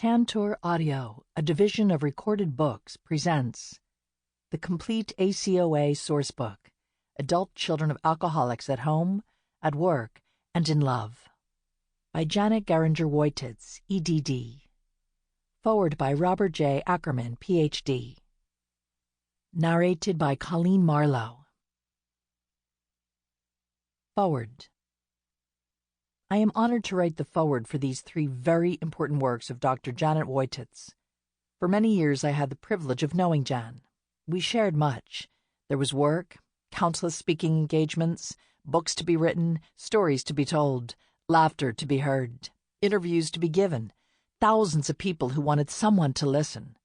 Tantor Audio, a division of Recorded Books, presents the Complete ACoA Sourcebook, Adult Children of Alcoholics at Home, at Work, and in Love, by Janet Woititz, EDD. Forward by Robert J. Ackerman, Ph.D. Narrated by Coleen Marlo. Forward. I am honored to write the foreword for these three very important works of Dr. Janet Wotitiz. For many years I had the privilege of knowing Jan. We shared much. There was work, countless speaking engagements, books to be written, stories to be told, laughter to be heard, interviews to be given, thousands of people who wanted someone to listen,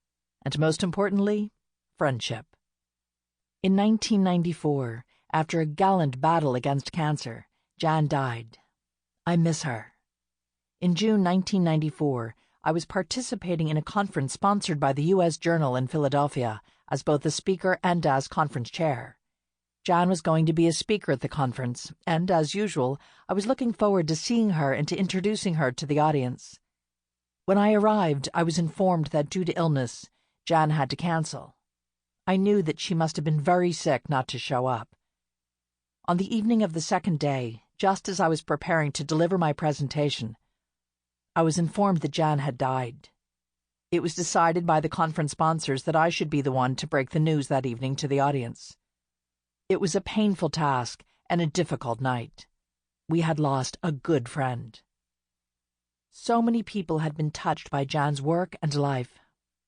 and most importantly, friendship. In 1994, after a gallant battle against cancer, Jan died. I miss her. In June 1994, I was participating in a conference sponsored by the U.S. Journal in Philadelphia as both a speaker and as conference chair. Jan was going to be a speaker at the conference, and, as usual, I was looking forward to seeing her and to introducing her to the audience. When I arrived, I was informed that due to illness, Jan had to cancel. I knew that she must have been very sick not to show up. On the evening of the second day, just as I was preparing to deliver my presentation, I was informed that Jan had died. It was decided by the conference sponsors that I should be the one to break the news that evening to the audience. It was a painful task and a difficult night. We had lost a good friend. So many people had been touched by Jan's work and life.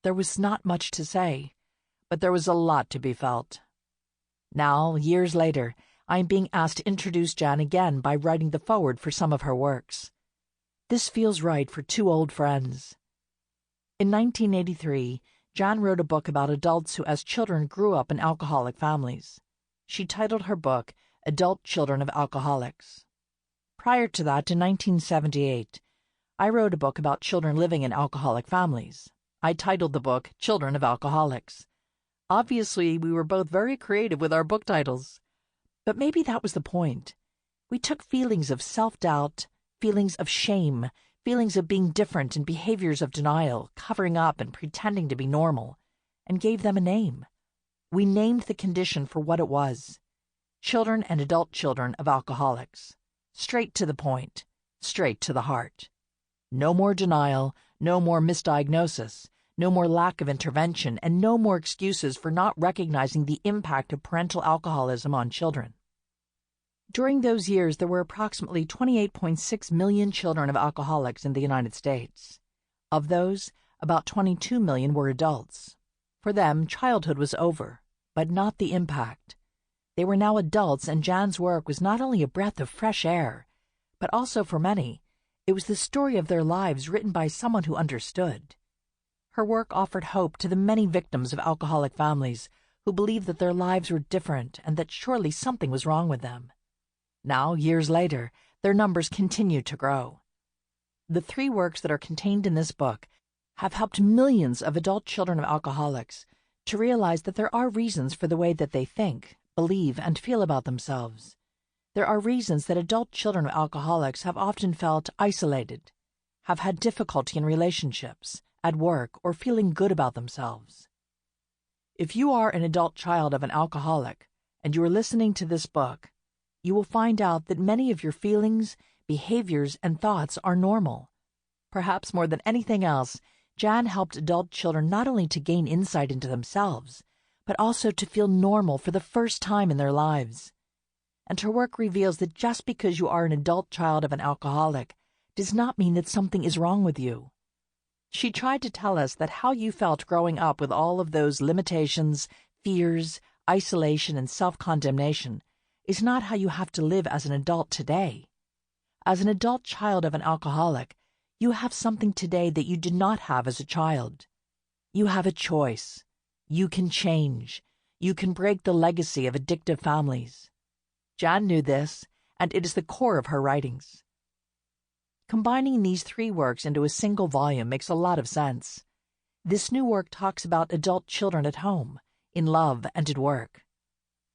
There was not much to say, but there was a lot to be felt. Now, years later, I am being asked to introduce Jan again by writing the foreword for some of her works. This feels right for two old friends. In 1983, Jan wrote a book about adults who as children grew up in alcoholic families. She titled her book, Adult Children of Alcoholics. Prior to that, in 1978, I wrote a book about children living in alcoholic families. I titled the book, Children of Alcoholics. Obviously, we were both very creative with our book titles. But maybe that was the point. We took feelings of self-doubt, feelings of shame, feelings of being different and behaviors of denial, covering up and pretending to be normal, and gave them a name. We named the condition for what it was. Children and adult children of alcoholics. Straight to the point, straight to the heart. No more denial, no more misdiagnosis, no more lack of intervention, and no more excuses for not recognizing the impact of parental alcoholism on children. During those years, there were approximately 28.6 million children of alcoholics in the United States. Of those, about 22 million were adults. For them, childhood was over, but not the impact. They were now adults, and Jan's work was not only a breath of fresh air, but also for many, it was the story of their lives written by someone who understood. Her work offered hope to the many victims of alcoholic families who believed that their lives were different and that surely something was wrong with them. Now, years later, their numbers continue to grow. The three works that are contained in this book have helped millions of adult children of alcoholics to realize that there are reasons for the way that they think, believe, and feel about themselves. There are reasons that adult children of alcoholics have often felt isolated, have had difficulty in relationships, at work, or feeling good about themselves. If you are an adult child of an alcoholic and you are listening to this book, you will find out that many of your feelings, behaviors, and thoughts are normal. Perhaps more than anything else, Jan helped adult children not only to gain insight into themselves, but also to feel normal for the first time in their lives. And her work reveals that just because you are an adult child of an alcoholic does not mean that something is wrong with you. She tried to tell us that how you felt growing up with all of those limitations, fears, isolation, and self-condemnation is not how you have to live as an adult today. As an adult child of an alcoholic, you have something today that you did not have as a child. You have a choice. You can change. You can break the legacy of addictive families. Jan knew this, and it is the core of her writings. Combining these three works into a single volume makes a lot of sense. This new work talks about adult children at home, in love, and at work.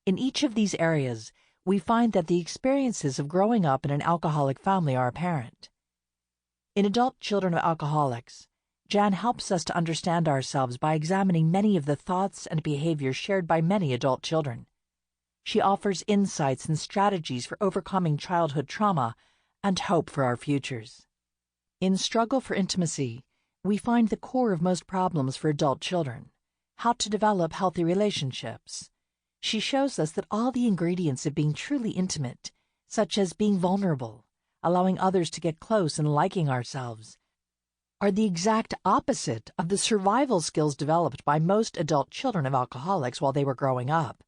In each of these areas, we find that the experiences of growing up in an alcoholic family are apparent. In Adult Children of Alcoholics, Jan helps us to understand ourselves by examining many of the thoughts and behaviors shared by many adult children. She offers insights and strategies for overcoming childhood trauma and hope for our futures. In Struggle for Intimacy, we find the core of most problems for adult children: how to develop healthy relationships. She shows us that all the ingredients of being truly intimate, such as being vulnerable, allowing others to get close and liking ourselves, are the exact opposite of the survival skills developed by most adult children of alcoholics while they were growing up.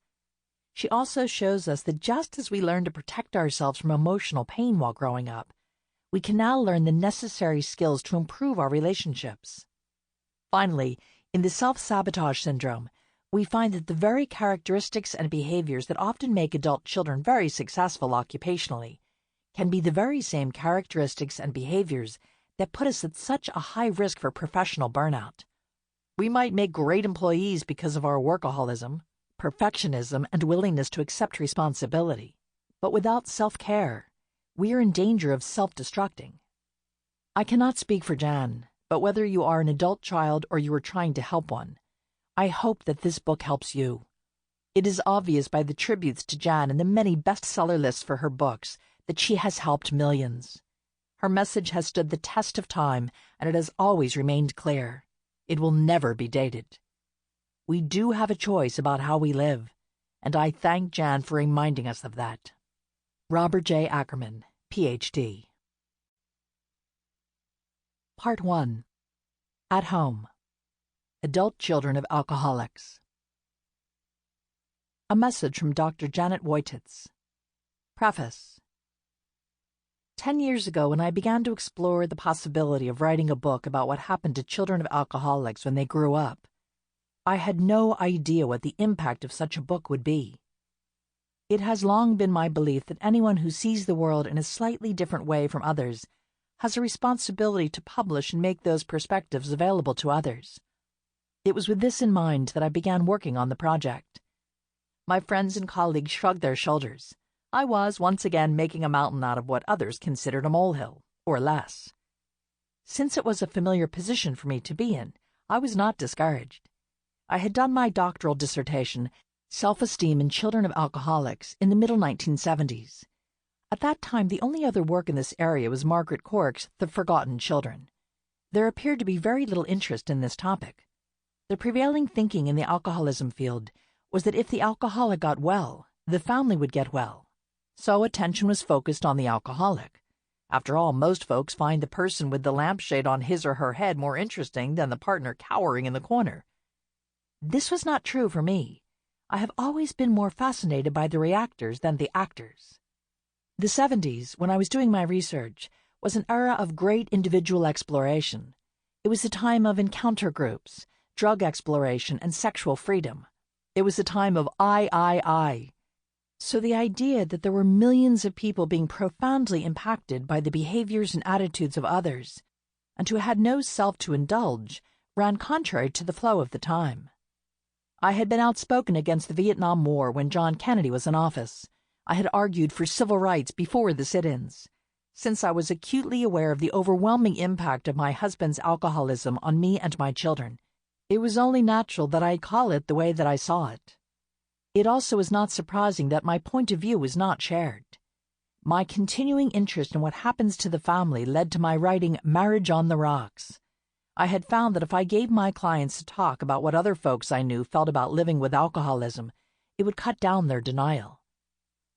She also shows us that just as we learn to protect ourselves from emotional pain while growing up, we can now learn the necessary skills to improve our relationships. Finally, in the Self-Sabotage Syndrome, we find that the very characteristics and behaviors that often make adult children very successful occupationally can be the very same characteristics and behaviors that put us at such a high risk for professional burnout. We might make great employees because of our workaholism, perfectionism, and willingness to accept responsibility, but without self-care, we are in danger of self-destructing. I cannot speak for Jan, but whether you are an adult child or you are trying to help one, I hope that this book helps you. It is obvious by the tributes to Jan and the many bestseller lists for her books that she has helped millions. Her message has stood the test of time, and it has always remained clear. It will never be dated. We do have a choice about how we live, and I thank Jan for reminding us of that. Robert J. Ackerman, Ph.D. Part 1. At Home. Adult Children of Alcoholics. A message from Dr. Janet Wotitiz. Preface. 10 years ago, when I began to explore the possibility of writing a book about what happened to children of alcoholics when they grew up, I had no idea what the impact of such a book would be. It has long been my belief that anyone who sees the world in a slightly different way from others has a responsibility to publish and make those perspectives available to others. It was with this in mind that I began working on the project. My friends and colleagues shrugged their shoulders. I was, once again, making a mountain out of what others considered a molehill, or less. Since it was a familiar position for me to be in, I was not discouraged. I had done my doctoral dissertation, Self-Esteem in Children of Alcoholics, in the middle 1970s. At that time, the only other work in this area was Margaret Cork's The Forgotten Children. There appeared to be very little interest in this topic. The prevailing thinking in the alcoholism field was that if the alcoholic got well, the family would get well. So attention was focused on the alcoholic. After all, most folks find the person with the lampshade on his or her head more interesting than the partner cowering in the corner. This was not true for me. I have always been more fascinated by the reactors than the actors. The 70s, when I was doing my research, was an era of great individual exploration. It was a time of encounter groups, drug exploration, and sexual freedom. It was a time of I. So the idea that there were millions of people being profoundly impacted by the behaviors and attitudes of others, and who had no self to indulge, ran contrary to the flow of the time. I had been outspoken against the Vietnam War when John Kennedy was in office. I had argued for civil rights before the sit-ins. Since I was acutely aware of the overwhelming impact of my husband's alcoholism on me and my children, it was only natural that I call it the way that I saw it. It also is not surprising that my point of view was not shared. My continuing interest in what happens to the family led to my writing Marriage on the Rocks. I had found that if I gave my clients a talk about what other folks I knew felt about living with alcoholism, it would cut down their denial.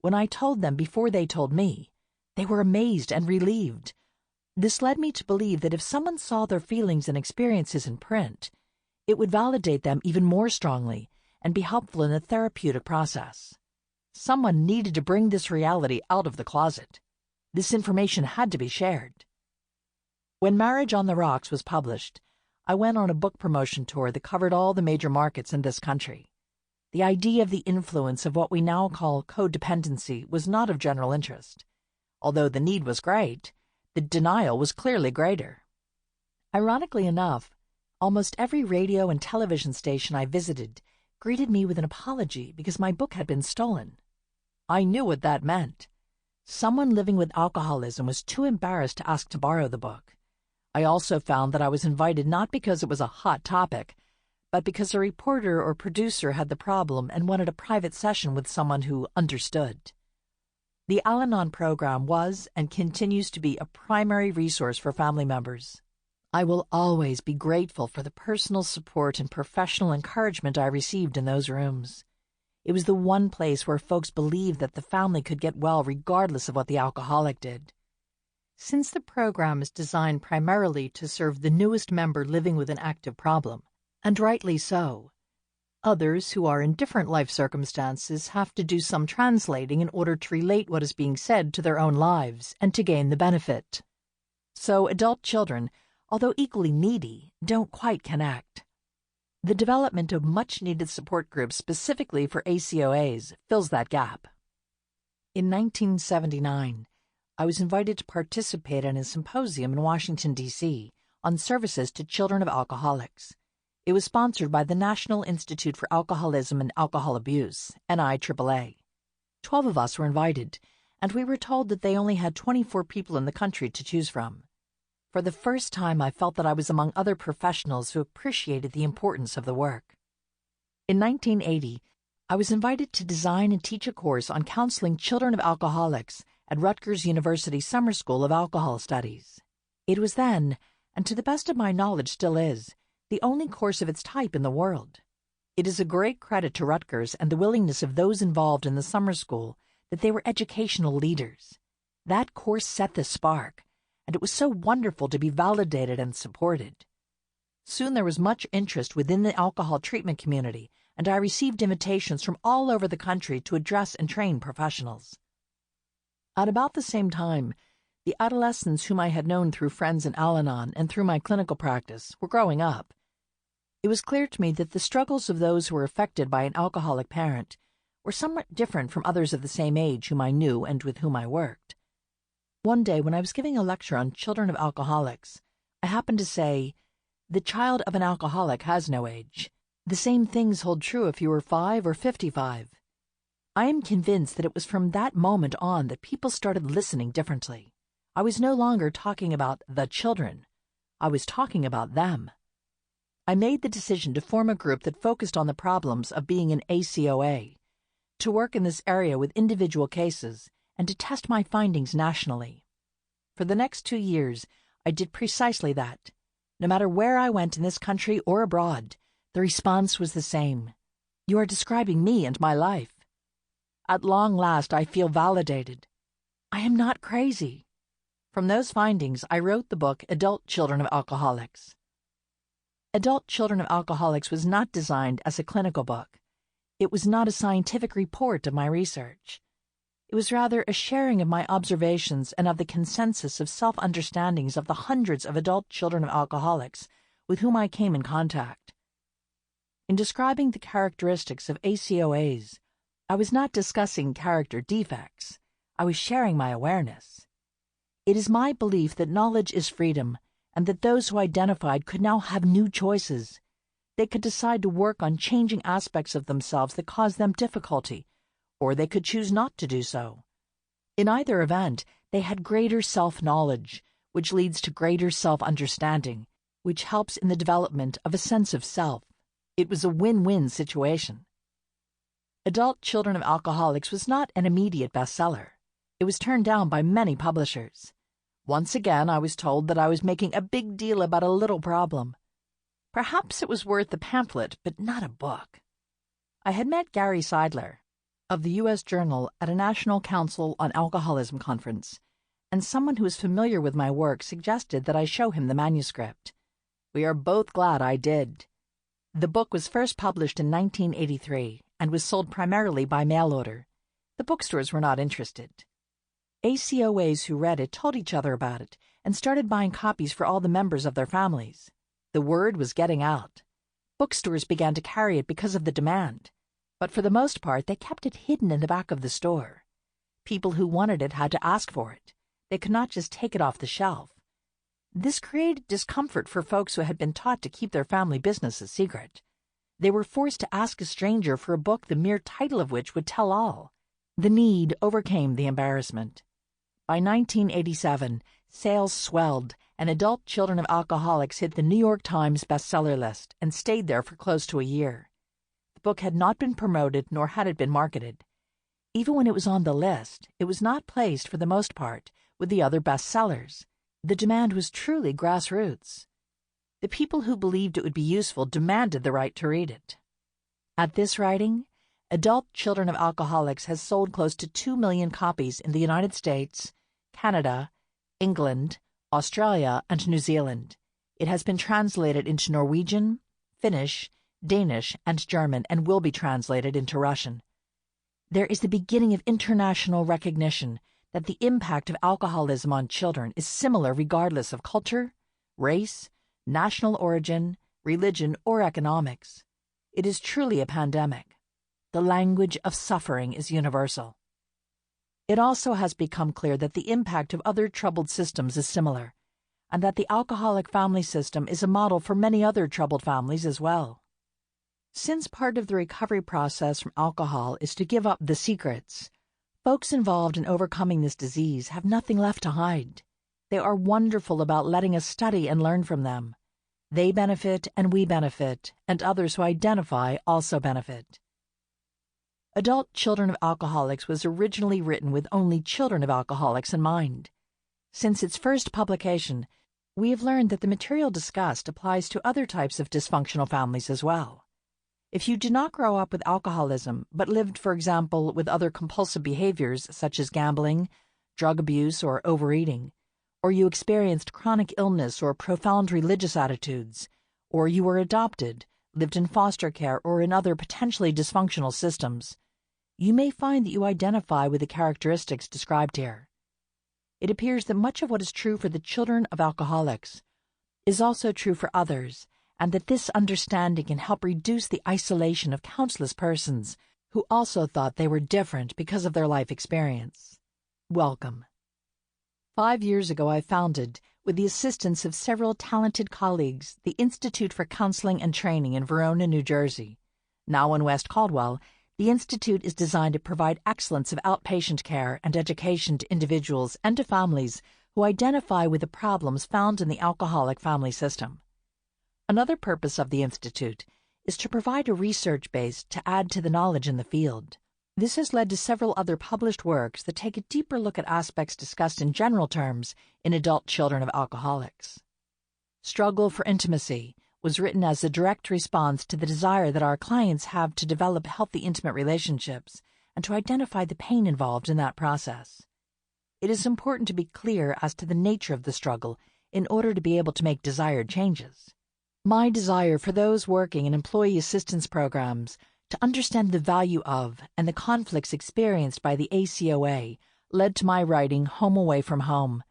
When I told them before they told me, they were amazed and relieved. This led me to believe that if someone saw their feelings and experiences in print, it would validate them even more strongly and be helpful in the therapeutic process. Someone needed to bring this reality out of the closet. This information had to be shared. When Marriage on the Rocks was published, I went on a book promotion tour that covered all the major markets in this country. The idea of the influence of what we now call codependency was not of general interest. Although the need was great, the denial was clearly greater. Ironically enough, almost every radio and television station I visited greeted me with an apology because my book had been stolen. I knew what that meant. Someone living with alcoholism was too embarrassed to ask to borrow the book. I also found that I was invited not because it was a hot topic, but because a reporter or producer had the problem and wanted a private session with someone who understood. The Al-Anon program was and continues to be a primary resource for family members. I will always be grateful for the personal support and professional encouragement I received in those rooms. It was the one place where folks believed that the family could get well regardless of what the alcoholic did. Since the program is designed primarily to serve the newest member living with an active problem, and rightly so, others who are in different life circumstances have to do some translating in order to relate what is being said to their own lives and to gain the benefit. So adult children, although equally needy, don't quite connect. The development of much-needed support groups specifically for ACoAs fills that gap. In 1979, I was invited to participate in a symposium in Washington, D.C. on services to children of alcoholics. It was sponsored by the National Institute for Alcoholism and Alcohol Abuse, NIAAA. 12 of us were invited, and we were told that they only had 24 people in the country to choose from. For the first time, I felt that I was among other professionals who appreciated the importance of the work. In 1980, I was invited to design and teach a course on counseling children of alcoholics at Rutgers University Summer School of Alcohol Studies. It was then, and to the best of my knowledge still is, the only course of its type in the world. It is a great credit to Rutgers and the willingness of those involved in the summer school that they were educational leaders. That course set the spark, and it was so wonderful to be validated and supported. Soon there was much interest within the alcohol treatment community, and I received invitations from all over the country to address and train professionals. At about the same time, the adolescents whom I had known through friends in Al-Anon and through my clinical practice were growing up. It was clear to me that the struggles of those who were affected by an alcoholic parent were somewhat different from others of the same age whom I knew and with whom I worked. One day, when I was giving a lecture on children of alcoholics, I happened to say, "The child of an alcoholic has no age. The same things hold true if you were 5 or 55. I am convinced that it was from that moment on that people started listening differently. I was no longer talking about the children. I was talking about them. I made the decision to form a group that focused on the problems of being an ACoA, to work in this area with individual cases, and to test my findings nationally. For the next 2 years, I did precisely that. No matter where I went in this country or abroad, the response was the same. You are describing me and my life. At long last, I feel validated. I am not crazy. From those findings, I wrote the book Adult Children of Alcoholics. Adult Children of Alcoholics was not designed as a clinical book. It was not a scientific report of my research. It was rather a sharing of my observations and of the consensus of self-understandings of the hundreds of adult children of alcoholics with whom I came in contact. In describing the characteristics of ACoAs, I was not discussing character defects. I was sharing my awareness. It is my belief that knowledge is freedom, and that those who identified could now have new choices. They could decide to work on changing aspects of themselves that caused them difficulty, or they could choose not to do so. In either event, they had greater self-knowledge, which leads to greater self-understanding, which helps in the development of a sense of self. It was a win-win situation. Adult Children of Alcoholics was not an immediate bestseller. It was turned down by many publishers. Once again, I was told that I was making a big deal about a little problem. Perhaps it was worth the pamphlet, but not a book. I had met Gary Seidler of the U.S. Journal at a National Council on Alcoholism conference, and someone who was familiar with my work suggested that I show him the manuscript. We are both glad I did. The book was first published in 1983 and was sold primarily by mail order. The bookstores were not interested. ACoAs who read it told each other about it and started buying copies for all the members of their families. The word was getting out. Bookstores began to carry it because of the demand, but for the most part they kept it hidden in the back of the store. People who wanted it had to ask for it. They could not just take it off the shelf. This created discomfort for folks who had been taught to keep their family business a secret. They were forced to ask a stranger for a book the mere title of which would tell all. The need overcame the embarrassment. By 1987, sales swelled, and Adult Children of Alcoholics hit the New York Times bestseller list and stayed there for close to a year. The book had not been promoted nor had it been marketed. Even when it was on the list, it was not placed, for the most part, with the other bestsellers. The demand was truly grassroots. The people who believed it would be useful demanded the right to read it. At this writing, Adult Children of Alcoholics has sold close to 2 million copies in the United States, Canada, England, Australia, and New Zealand. It has been translated into Norwegian, Finnish, Danish, and German, and will be translated into Russian. There is the beginning of international recognition that the impact of alcoholism on children is similar regardless of culture, race, national origin, religion, or economics. It is truly a pandemic. The language of suffering is universal. It also has become clear that the impact of other troubled systems is similar, and that the alcoholic family system is a model for many other troubled families as well. Since part of the recovery process from alcohol is to give up the secrets, folks involved in overcoming this disease have nothing left to hide. They are wonderful about letting us study and learn from them. They benefit and we benefit, and others who identify also benefit. Adult Children of Alcoholics was originally written with only children of alcoholics in mind. Since its first publication, we have learned that the material discussed applies to other types of dysfunctional families as well. If you did not grow up with alcoholism, but lived, for example, with other compulsive behaviors such as gambling, drug abuse, or overeating, or you experienced chronic illness or profound religious attitudes, or you were adopted, lived in foster care, or in other potentially dysfunctional systems, you may find that you identify with the characteristics described here. It appears that much of what is true for the children of alcoholics is also true for others, and that this understanding can help reduce the isolation of countless persons who also thought they were different because of their life experience. Welcome. 5 years ago, I founded, with the assistance of several talented colleagues, the Institute for Counseling and Training in Verona, New Jersey. Now in West Caldwell, the Institute is designed to provide excellence of outpatient care and education to individuals and to families who identify with the problems found in the alcoholic family system. Another purpose of the Institute is to provide a research base to add to the knowledge in the field. This has led to several other published works that take a deeper look at aspects discussed in general terms in Adult Children of Alcoholics. Struggle for Intimacy was written as a direct response to the desire that our clients have to develop healthy intimate relationships and to identify the pain involved in that process. It is important to be clear as to the nature of the struggle in order to be able to make desired changes. My desire for those working in employee assistance programs to understand the value of and the conflicts experienced by the ACoA led to my writing Home Away from Home.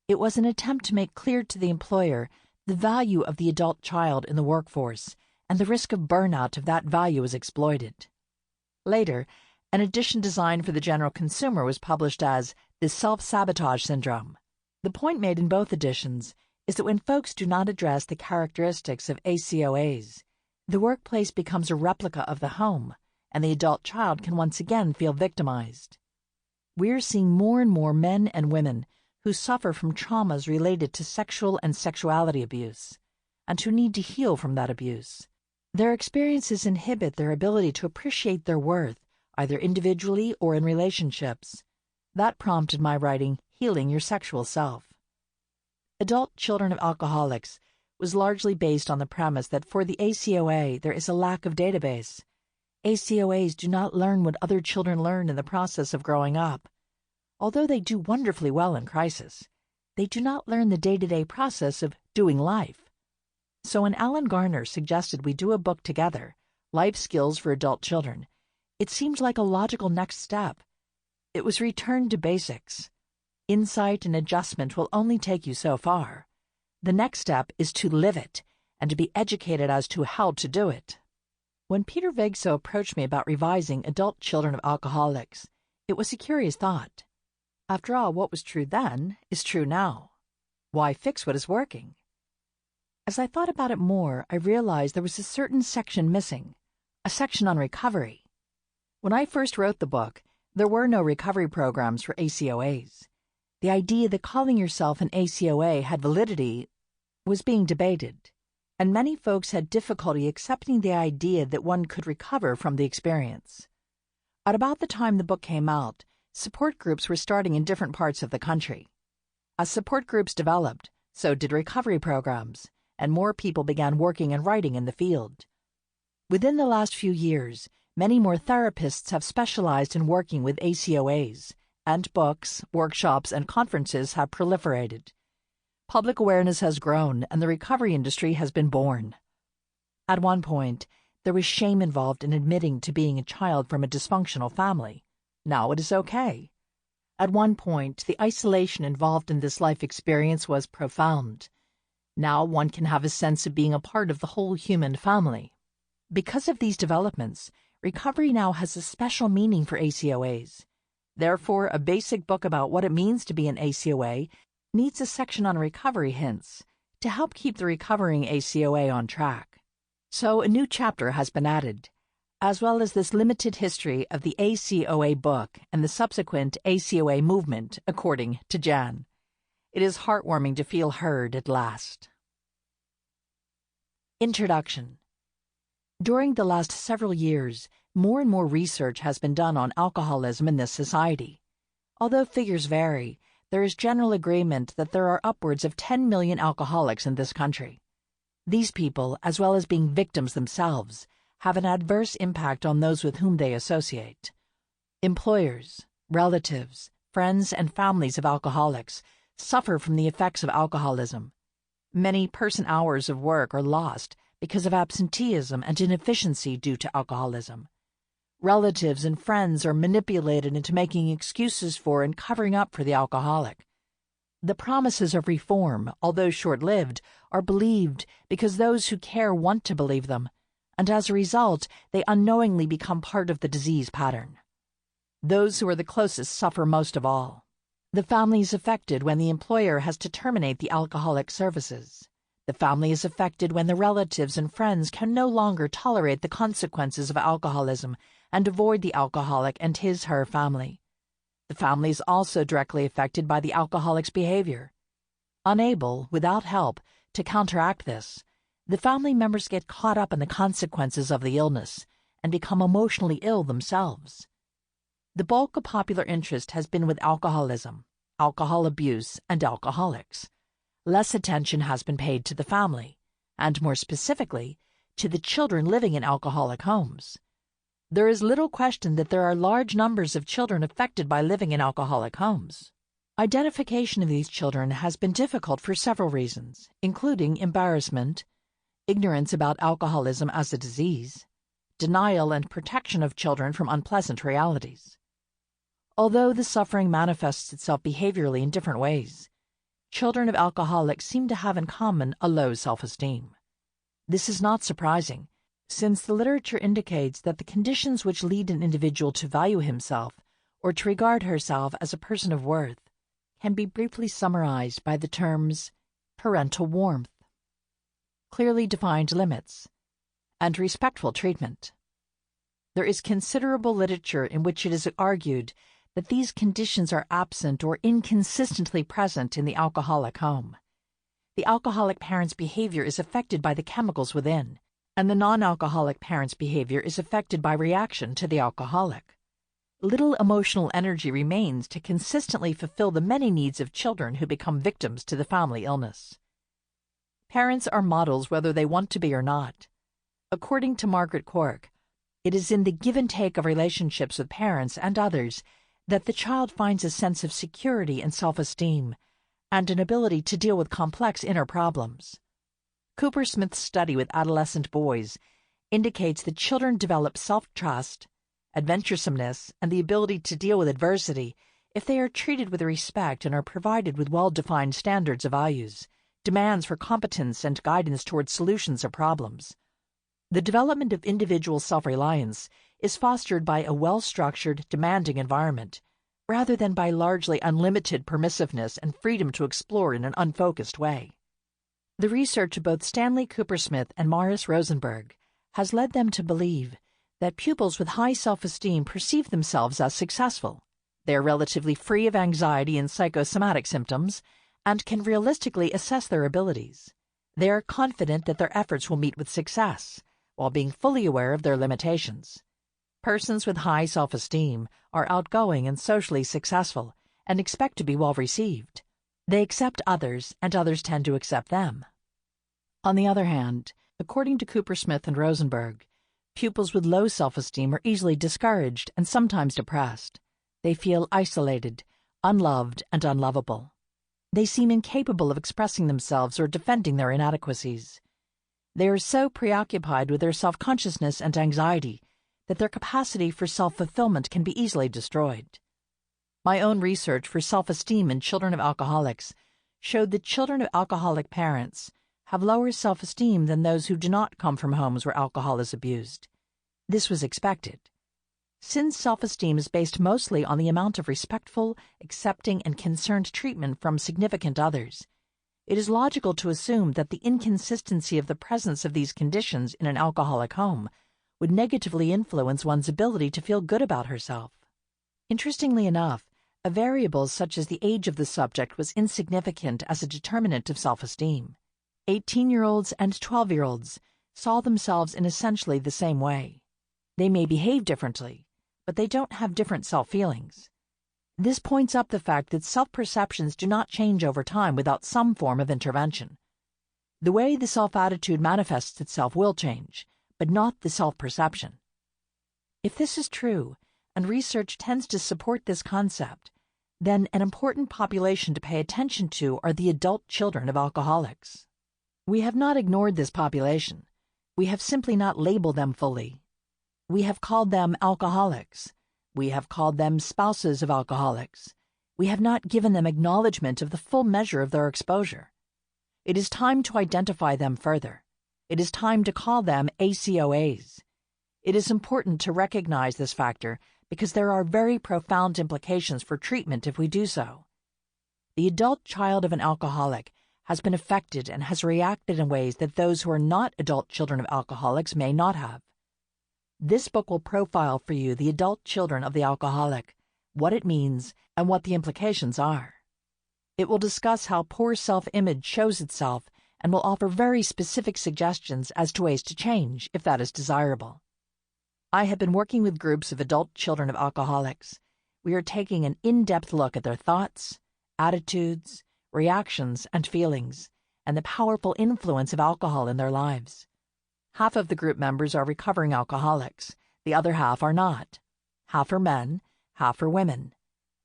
It was an attempt to make clear to the employer the value of the adult child in the workforce and the risk of burnout if that value is exploited. Later, an edition designed for the general consumer was published as the Self-Sabotage Syndrome. The point made in both editions is that when folks do not address the characteristics of ACoAs, the workplace becomes a replica of the home, and the adult child can once again feel victimized. We're seeing more and more men and women who suffer from traumas related to sexual and sexuality abuse, and who need to heal from that abuse. Their experiences inhibit their ability to appreciate their worth, either individually or in relationships. That prompted my writing Healing Your Sexual Self. Adult Children of Alcoholics was largely based on the premise that for the ACoA there is a lack of database. ACoAs do not learn what other children learn in the process of growing up. Although they do wonderfully well in crisis, they do not learn the day-to-day process of doing life. So when Alan Garner suggested we do a book together, Life Skills for Adult Children, it seemed like a logical next step. It was return to basics. Insight and adjustment will only take you so far. The next step is to live it and to be educated as to how to do it. When Peter Vegso approached me about revising Adult Children of Alcoholics, it was a curious thought. After all, what was true then is true now. Why fix what is working? As I thought about it more, I realized there was a certain section missing, a section on recovery. When I first wrote the book, there were no recovery programs for ACoAs. The idea that calling yourself an ACoA had validity was being debated, and many folks had difficulty accepting the idea that one could recover from the experience. At about the time the book came out, support groups were starting in different parts of the country. As support groups developed, so did recovery programs, and more people began working and writing in the field. Within the last few years, many more therapists have specialized in working with ACoAs, and books, workshops, and conferences have proliferated. Public awareness has grown, and the recovery industry has been born. At one point, there was shame involved in admitting to being a child from a dysfunctional family. Now it is okay. At one point, the isolation involved in this life experience was profound. Now one can have a sense of being a part of the whole human family. Because of these developments, recovery now has a special meaning for ACoAs. Therefore, a basic book about what it means to be an ACoA needs a section on recovery hints to help keep the recovering ACoA on track. So a new chapter has been added, as well as this limited history of the ACoA book and the subsequent ACoA movement, according to Jan. It is heartwarming to feel heard at last. Introduction. During the last several years, more and more research has been done on alcoholism in this society. Although figures vary, there is general agreement that there are upwards of 10 million alcoholics in this country. These people, as well as being victims themselves, have an adverse impact on those with whom they associate. Employers, relatives, friends, and families of alcoholics suffer from the effects of alcoholism. Many person-hours of work are lost because of absenteeism and inefficiency due to alcoholism. Relatives and friends are manipulated into making excuses for and covering up for the alcoholic. The promises of reform, although short-lived, are believed because those who care want to believe them, and as a result, they unknowingly become part of the disease pattern. Those who are the closest suffer most of all. The family is affected when the employer has to terminate the alcoholic services. The family is affected when the relatives and friends can no longer tolerate the consequences of alcoholism and avoid the alcoholic and his/her family. The family is also directly affected by the alcoholic's behavior. Unable, without help, to counteract this, the family members get caught up in the consequences of the illness and become emotionally ill themselves. The bulk of popular interest has been with alcoholism, alcohol abuse, and alcoholics. Less attention has been paid to the family, and more specifically, to the children living in alcoholic homes. There is little question that there are large numbers of children affected by living in alcoholic homes. Identification of these children has been difficult for several reasons, including embarrassment, ignorance about alcoholism as a disease, denial and protection of children from unpleasant realities. Although the suffering manifests itself behaviorally in different ways, children of alcoholics seem to have in common a low self-esteem. This is not surprising, since the literature indicates that the conditions which lead an individual to value himself or to regard herself as a person of worth can be briefly summarized by the terms parental warmth, clearly defined limits, and respectful treatment. There is considerable literature in which it is argued that these conditions are absent or inconsistently present in the alcoholic home. The alcoholic parent's behavior is affected by the chemicals within, and the non-alcoholic parent's behavior is affected by reaction to the alcoholic. Little emotional energy remains to consistently fulfill the many needs of children who become victims to the family illness. Parents are models whether they want to be or not. According to Margaret Cork, it is in the give and take of relationships with parents and others that the child finds a sense of security and self-esteem, and an ability to deal with complex inner problems. Cooper Smith's study with adolescent boys indicates that children develop self-trust, adventuresomeness, and the ability to deal with adversity if they are treated with respect and are provided with well-defined standards of values, demands for competence, and guidance towards solutions of problems. The development of individual self-reliance is fostered by a well-structured, demanding environment, rather than by largely unlimited permissiveness and freedom to explore in an unfocused way. The research of both Stanley Cooper Smith and Morris Rosenberg has led them to believe that pupils with high self-esteem perceive themselves as successful. They are relatively free of anxiety and psychosomatic symptoms and can realistically assess their abilities. They are confident that their efforts will meet with success, while being fully aware of their limitations. Persons with high self-esteem are outgoing and socially successful and expect to be well received. They accept others, and others tend to accept them. On the other hand, according to Cooper-Smith and Rosenberg, pupils with low self-esteem are easily discouraged and sometimes depressed. They feel isolated, unloved, and unlovable. They seem incapable of expressing themselves or defending their inadequacies. They are so preoccupied with their self-consciousness and anxiety that their capacity for self-fulfillment can be easily destroyed. My own research for self-esteem in children of alcoholics showed that children of alcoholic parents have lower self-esteem than those who do not come from homes where alcohol is abused. This was expected. Since self-esteem is based mostly on the amount of respectful, accepting, and concerned treatment from significant others, it is logical to assume that the inconsistency of the presence of these conditions in an alcoholic home would negatively influence one's ability to feel good about herself. Interestingly enough, a variable such as the age of the subject was insignificant as a determinant of self-esteem. 18-year-olds and 12-year-olds saw themselves in essentially the same way. They may behave differently, but they don't have different self-feelings. This points up the fact that self-perceptions do not change over time without some form of intervention. The way the self-attitude manifests itself will change, but not the self-perception. If this is true, and research tends to support this concept, then an important population to pay attention to are the adult children of alcoholics. We have not ignored this population. We have simply not labeled them fully. We have called them alcoholics. We have called them spouses of alcoholics. We have not given them acknowledgement of the full measure of their exposure. It is time to identify them further. It is time to call them ACoAs. It is important to recognize this factor because there are very profound implications for treatment if we do so. The adult child of an alcoholic has been affected and has reacted in ways that those who are not adult children of alcoholics may not have. This book will profile for you the adult children of the alcoholic, what it means, and what the implications are. It will discuss how poor self-image shows itself and will offer very specific suggestions as to ways to change, if that is desirable. I have been working with groups of adult children of alcoholics. We are taking an in-depth look at their thoughts, attitudes, reactions, and feelings, and the powerful influence of alcohol in their lives. Half of the group members are recovering alcoholics. The other half are not. Half are men, half are women.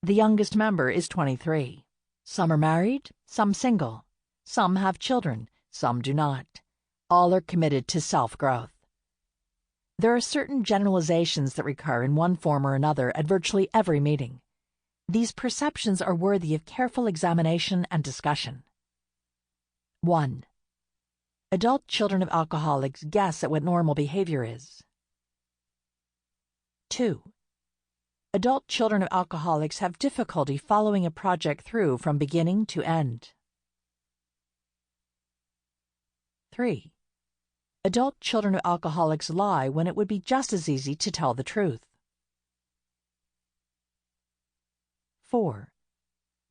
The youngest member is 23. Some are married, some single. Some have children, some do not. All are committed to self-growth. There are certain generalizations that recur in one form or another at virtually every meeting. These perceptions are worthy of careful examination and discussion. 1. Adult children of alcoholics guess at what normal behavior is. 2. Adult children of alcoholics have difficulty following a project through from beginning to end. 3. Adult children of alcoholics lie when it would be just as easy to tell the truth. 4.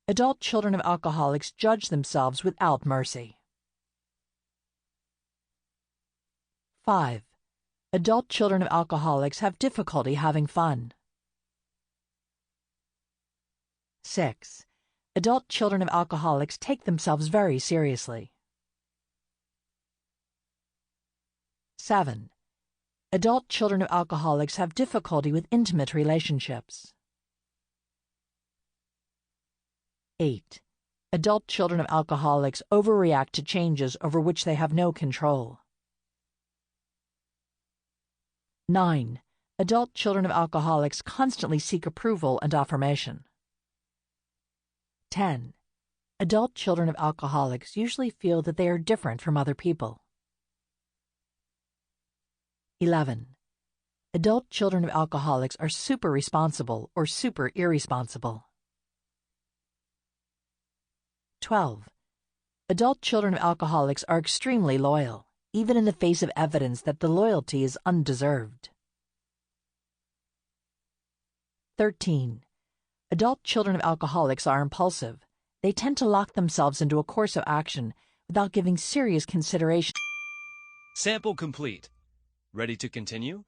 Adult children of alcoholics judge themselves without mercy. 5. Adult children of alcoholics have difficulty having fun. 6. Adult children of alcoholics take themselves very seriously. 7. Adult children of alcoholics have difficulty with intimate relationships. 8. Adult children of alcoholics overreact to changes over which they have no control. 9. Adult children of alcoholics constantly seek approval and affirmation. 10. Adult children of alcoholics usually feel that they are different from other people. 11. Adult children of alcoholics are super responsible or super irresponsible. 12. Adult children of alcoholics are extremely loyal, even in the face of evidence that the loyalty is undeserved. 13. Adult children of alcoholics are impulsive. They tend to lock themselves into a course of action without giving serious consideration. Sample complete. Ready to continue?